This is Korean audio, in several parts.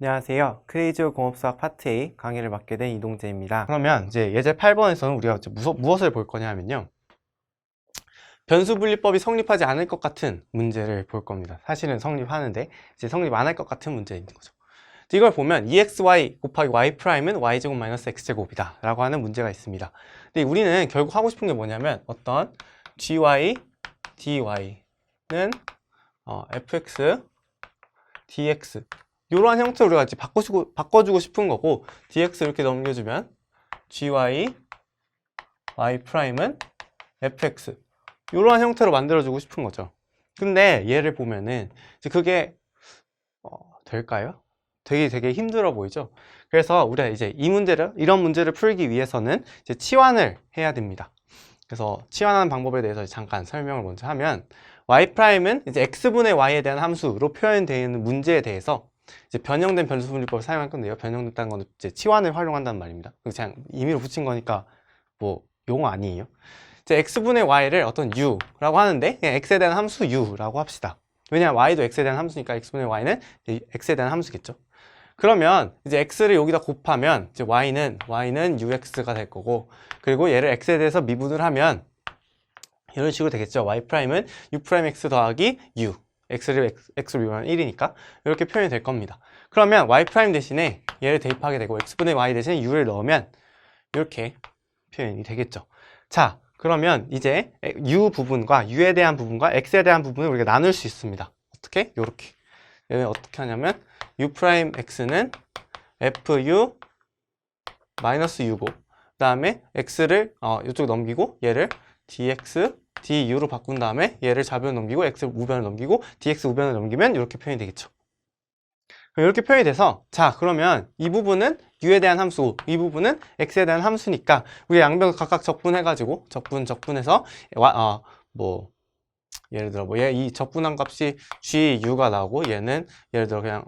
안녕하세요. 크레이지오 공업수학 파트 A 강의를 맡게 된 이동재입니다. 그러면 이제 예제 8번에서는 우리가 이제 무엇을 볼 거냐 하면요. 변수분리법이 성립하지 않을 것 같은 문제를 볼 겁니다. 사실은 성립하는데 이제 성립 안 할 것 같은 문제인 거죠. 이걸 보면 2xy 곱하기 y'은 y제곱 마이너스 x제곱이다 라고 하는 문제가 있습니다. 근데 우리는 결국 하고 싶은 게 뭐냐면 어떤 gy, dy는 fx, dx 이러한 형태로 우리가 이제 바꿔주고 싶은 거고, dx 이렇게 넘겨주면 gy, y'은 fx 이러한 형태로 만들어주고 싶은 거죠. 근데 얘를 보면은 이제 그게 될까요? 되게 힘들어 보이죠? 그래서 우리가 이제 이런 문제를 풀기 위해서는 이제 치환을 해야 됩니다. 그래서 치환하는 방법에 대해서 잠깐 설명을 먼저 하면, y'은 이제 x분의 y에 대한 함수로 표현되어 있는 문제에 대해서 이제 변형된 변수분리법을 사용할 건데요. 변형됐다는 건 이제 치환을 활용한다는 말입니다. 그냥 임의로 붙인 거니까 뭐 용어 아니에요. 이제 x분의 y를 어떤 u라고 하는데 그냥 x에 대한 함수 u라고 합시다. 왜냐하면 y도 x에 대한 함수니까 x분의 y는 x에 대한 함수겠죠. 그러면 이제 x를 여기다 곱하면 이제 y는 ux가 될 거고, 그리고 얘를 x에 대해서 미분을 하면 이런 식으로 되겠죠. y'은 u'x 더하기 u, x를 미분하면 1이니까 이렇게 표현이 될 겁니다. 그러면 y' 대신에 얘를 대입하게 되고 x분의 y 대신에 u를 넣으면 이렇게 표현이 되겠죠. 자, 그러면 이제 u 부분과 u에 대한 부분과 x에 대한 부분을 우리가 나눌 수 있습니다. 어떻게? 요렇게. 얘는 어떻게 하냐면 u'x는 fu 마이너스 u고, 그 다음에 x를 이쪽 넘기고 얘를 dx, du로 바꾼 다음에 얘를 좌변을 넘기고 x 우변을 넘기고 dx 우변을 넘기면 이렇게 표현이 되겠죠. 이렇게 표현이 돼서, 자, 그러면 이 부분은 u에 대한 함수고 이 부분은 x에 대한 함수니까 우리 양변 각각 적분해가지고 적분해서 예를 들어 이 적분한 값이 gu가 나오고 얘는 예를 들어 그냥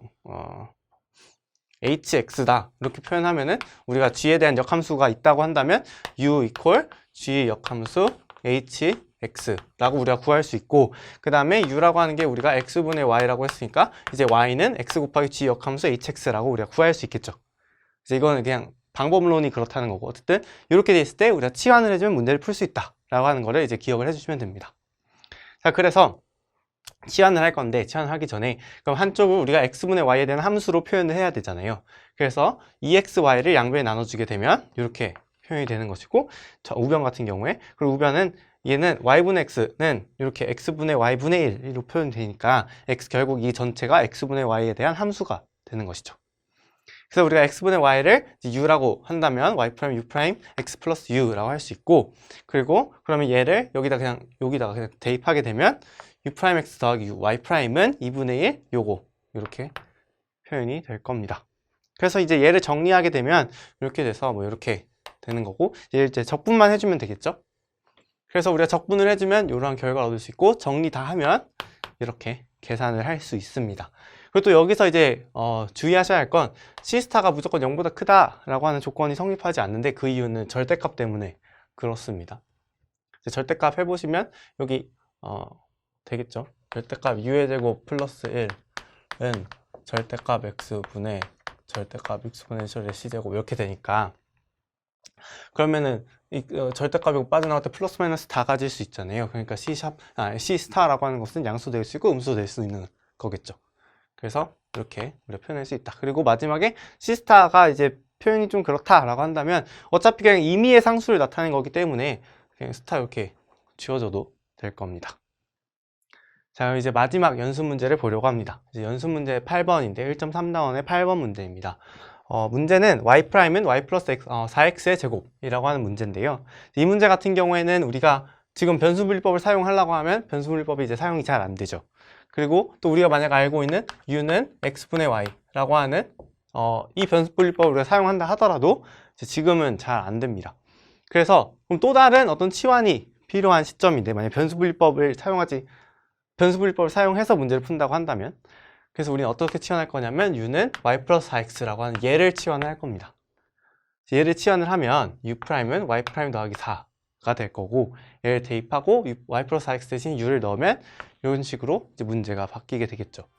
hx다 이렇게 표현하면은, 우리가 g에 대한 역함수가 있다고 한다면 u equal g 역함수 hx라고 우리가 구할 수 있고, 그 다음에 u라고 하는 게 우리가 x분의 y라고 했으니까 이제 y는 x 곱하기 g 역함수 hx라고 우리가 구할 수 있겠죠. 그래서 이거는 그냥 방법론이 그렇다는 거고, 어쨌든 이렇게 돼 있을 때 우리가 치환을 해주면 문제를 풀 수 있다 라고 하는 거를 이제 기억을 해주시면 됩니다. 자, 그래서 치환을 할 건데, 치환을 하기 전에 그럼 한쪽을 우리가 x분의 y에 대한 함수로 표현을 해야 되잖아요. 그래서 2xy를 양변에 나눠주게 되면 이렇게 표현이 되는 것이고, 우변 같은 경우에, 그리고 우변은 얘는 y분의 x는 이렇게 x분의 y분의 1로 표현이 되니까 결국 이 전체가 x분의 y에 대한 함수가 되는 것이죠. 그래서 우리가 x분의 y를 u라고 한다면 y' u' x 플러스 u라고 할 수 있고, 그리고 그러면 얘를 여기다가 그냥 대입하게 되면 u'x 더하기 u, y'은 2분의 1 요거 이렇게 표현이 될 겁니다. 그래서 이제 얘를 정리하게 되면 이렇게 돼서 뭐 이렇게 되는 거고, 얘를 이제 적분만 해주면 되겠죠. 그래서 우리가 적분을 해주면 이러한 결과를 얻을 수 있고, 정리 다 하면 이렇게 계산을 할 수 있습니다. 그리고 또 여기서 이제 주의하셔야 할 건, C스타가 무조건 0보다 크다라고 하는 조건이 성립하지 않는데, 그 이유는 절대값 때문에 그렇습니다. 절대값 해보시면 여기 되겠죠. 절대값 u의 제곱 플러스 1은 절대값 x분의 절대값 x분의 c제곱 이렇게 되니까, 그러면은 이 절대값이 빠져나갈 때 플러스 마이너스 다 가질 수 있잖아요. 그러니까 C 스타라고 하는 것은 양수도 될 수 있고 음수도 될 수 있는 거겠죠. 그래서 이렇게 우리가 표현할 수 있다. 그리고 마지막에 C 스타가 이제 표현이 좀 그렇다라고 한다면 어차피 그냥 임의의 상수를 나타내는 거기 때문에 그냥 스타 이렇게 지워줘도 될 겁니다. 자, 이제 마지막 연습 문제를 보려고 합니다. 이제 연습 문제 8번인데 1.3단원의 8번 문제입니다. 문제는 y'은 y 플러스 4x의 제곱이라고 하는 문제인데요. 이 문제 같은 경우에는 우리가 지금 변수분리법을 사용하려고 하면 변수분리법이 이제 사용이 잘 안 되죠. 그리고 또 우리가 만약 알고 있는 u는 x분의 y라고 하는 이 변수분리법을 우리가 사용한다 하더라도 지금은 잘 안 됩니다. 그래서 그럼 또 다른 어떤 치환이 필요한 시점인데, 만약 변수분리법을 사용해서 문제를 푼다고 한다면, 그래서 우리는 어떻게 치환할 거냐면 u는 y 플러스 4x라고 하는 얘를 치환을 할 겁니다. 얘를 치환을 하면 u'은 y' 더하기 4가 될 거고, 얘를 대입하고 y 플러스 4x 대신 u를 넣으면 이런 식으로 이제 문제가 바뀌게 되겠죠.